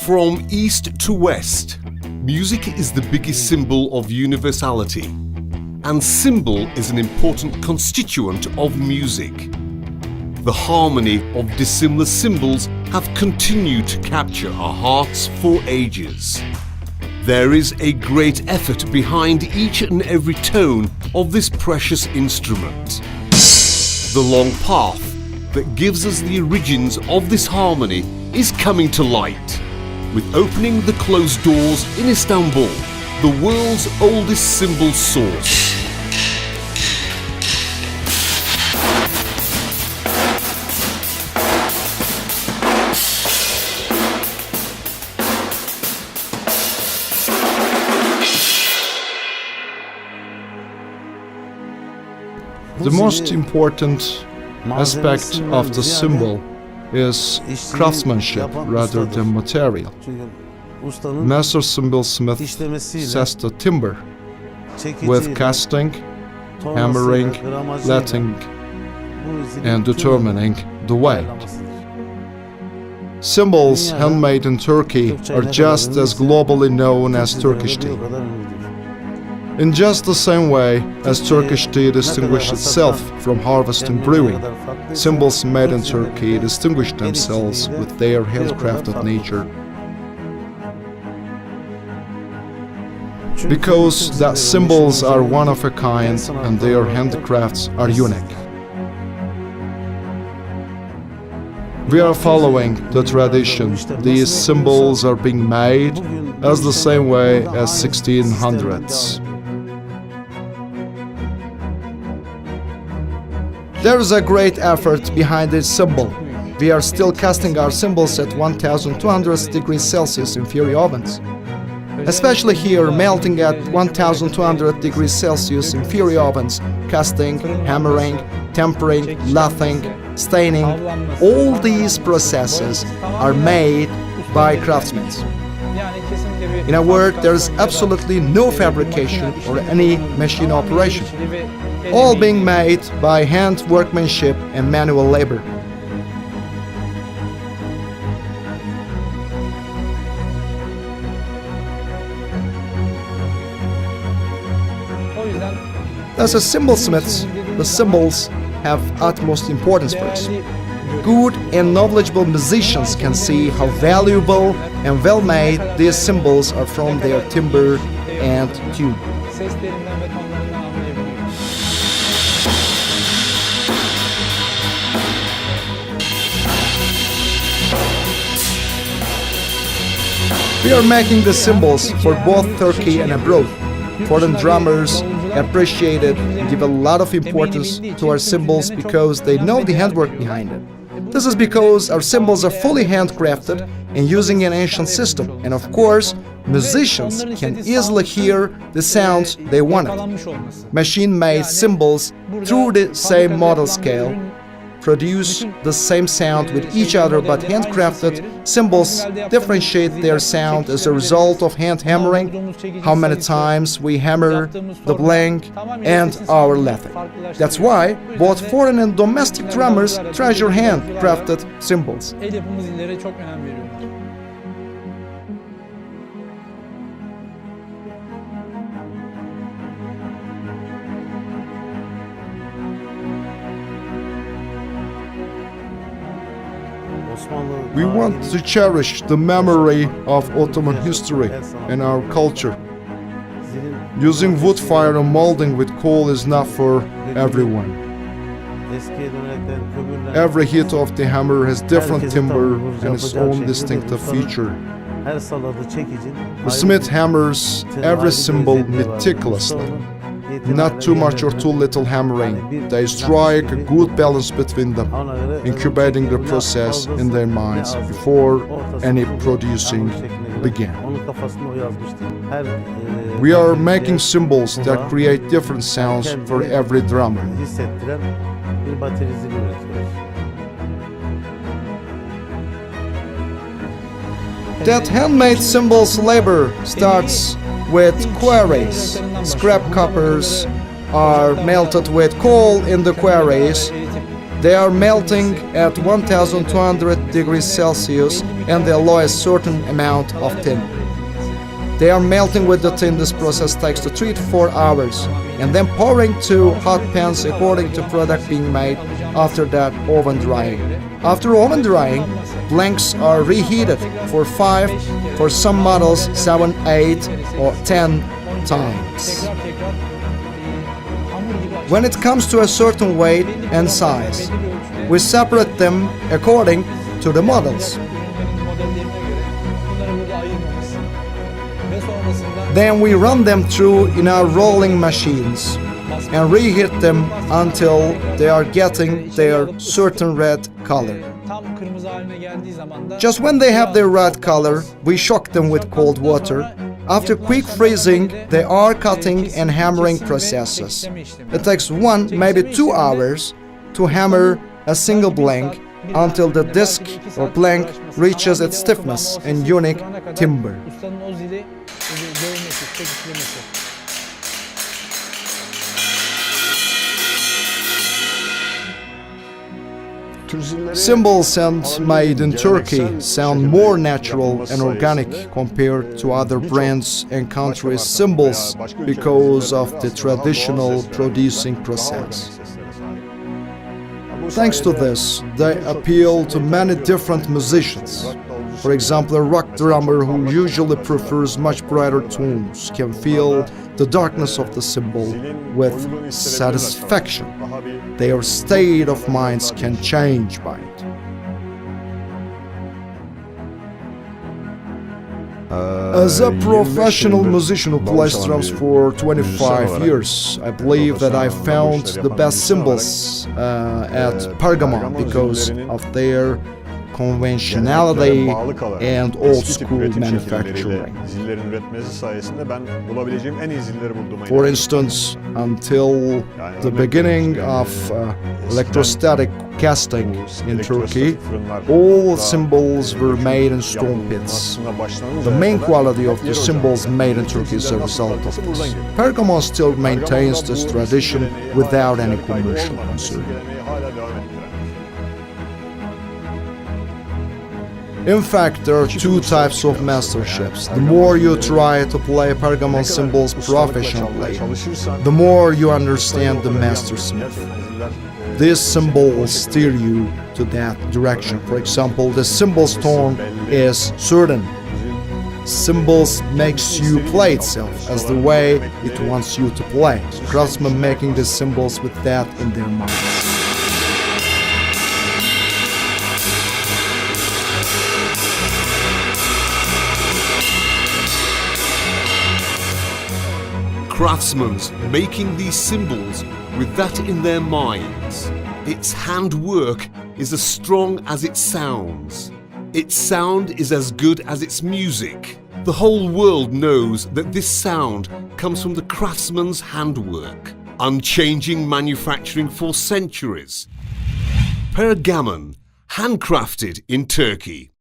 From east to west, music is the biggest symbol of universality, and cymbal is an important constituent of music. The harmony of dissimilar cymbals have continued to capture our hearts for ages. There is a great effort behind each and every tone of this precious instrument. The long path that gives us the origins of this harmony is coming to light, with opening the closed doors in Istanbul, the world's oldest cymbal source. The most important aspect of the cymbal is craftsmanship rather than material. Master cymbal smith sets the timber with casting, hammering, latting, and determining the weight. Cymbals handmade in Turkey are just as globally known as Turkish tea. In just the same way as Turkish tea distinguished itself from harvest and brewing, cymbals made in Turkey distinguish themselves with their handcrafted nature. Because that cymbals are one of a kind and their handcrafts are unique. We are following the tradition. These cymbals are being made as the same way as 1600s. There is a great effort behind this cymbal. We are still casting our cymbals at 1200 degrees Celsius in fury ovens. Especially here, melting at 1200 degrees Celsius in fury ovens, casting, hammering, tempering, lathing, staining, all these processes are made by craftsmen. In a word, there is absolutely no fabrication or any machine operation, all being made by hand workmanship and manual labor. As a cymbalsmiths, the cymbals have utmost importance for us. Good and knowledgeable musicians can see how valuable and well-made these cymbals are from their timbre and tune. We are making the cymbals for both Turkey and abroad. Foreign drummers appreciate it and give a lot of importance to our cymbals because they know the handwork behind it. This is because our cymbals are fully handcrafted and using an ancient system, and of course, musicians can easily hear the sounds they wanted. Machine-made cymbals, through the same model scale, produce the same sound with each other, but handcrafted cymbals differentiate their sound as a result of hand hammering, how many times we hammer, the blank, and our lathing. That's why both foreign and domestic drummers treasure handcrafted cymbals. We want to cherish the memory of Ottoman history and our culture. Using wood fire and molding with coal is not for everyone. Every hit of the hammer has different timbre and its own distinctive feature. The smith hammers every cymbal meticulously. Not too much or too little hammering. They strike a good balance between them, incubating the process in their minds before any producing began. We are making cymbals that create different sounds for every drummer. That handmade cymbals labor starts with quarries. Scrap coppers are melted with coal in the quarries, They are melting at 1200 degrees Celsius and they alloy a certain amount of tin. They are melting with the tin. This process takes 3 to 4 hours and then pouring to hot pans according to product being made. After that, oven drying. After oven drying, blanks are reheated for 5, for some models 7, 8 or 10 times. When it comes to a certain weight and size, we separate them according to the models. Then we run them through in our rolling machines and reheat them until they are getting their certain red color. Just when they have their red color, we shock them with cold water. After quick freezing, they are cutting and hammering processes. It takes 1, maybe 2 hours to hammer a single blank until the disc or blank reaches its stiffness and unique timbre. Cymbals made in Turkey sound more natural and organic compared to other brands and countries' cymbals because of the traditional producing process. Thanks to this, they appeal to many different musicians. For example, a rock drummer who usually prefers much brighter tones can feel the darkness of the cymbal with satisfaction. Their state of minds can change by it. As a professional musician who plays drums for 25 years, I believe that I found the best cymbals at Pergamon because of their conventionality and old-school manufacturing. For instance, until the beginning of electrostatic casting in Turkey, all cymbals were made in stone pits. The main quality of the cymbals made in Turkey is a result of this. Pergamon still maintains this tradition without any commercial concern. In fact, there are 2 types of masterships. The more you try to play Pergamon cymbals professionally, the more you understand the mastersmith. These cymbals steer you to that direction. For example, the cymbal's tone is certain. Cymbals makes you play itself as the way it wants you to play. Craftsmen making the cymbals with that in their minds. Craftsmen making these cymbals with that in their minds. Its handwork is as strong as it sounds. Its sound is as good as its music. The whole world knows that this sound comes from the craftsman's handwork. Unchanging manufacturing for centuries. Pergamon, handcrafted in Turkey.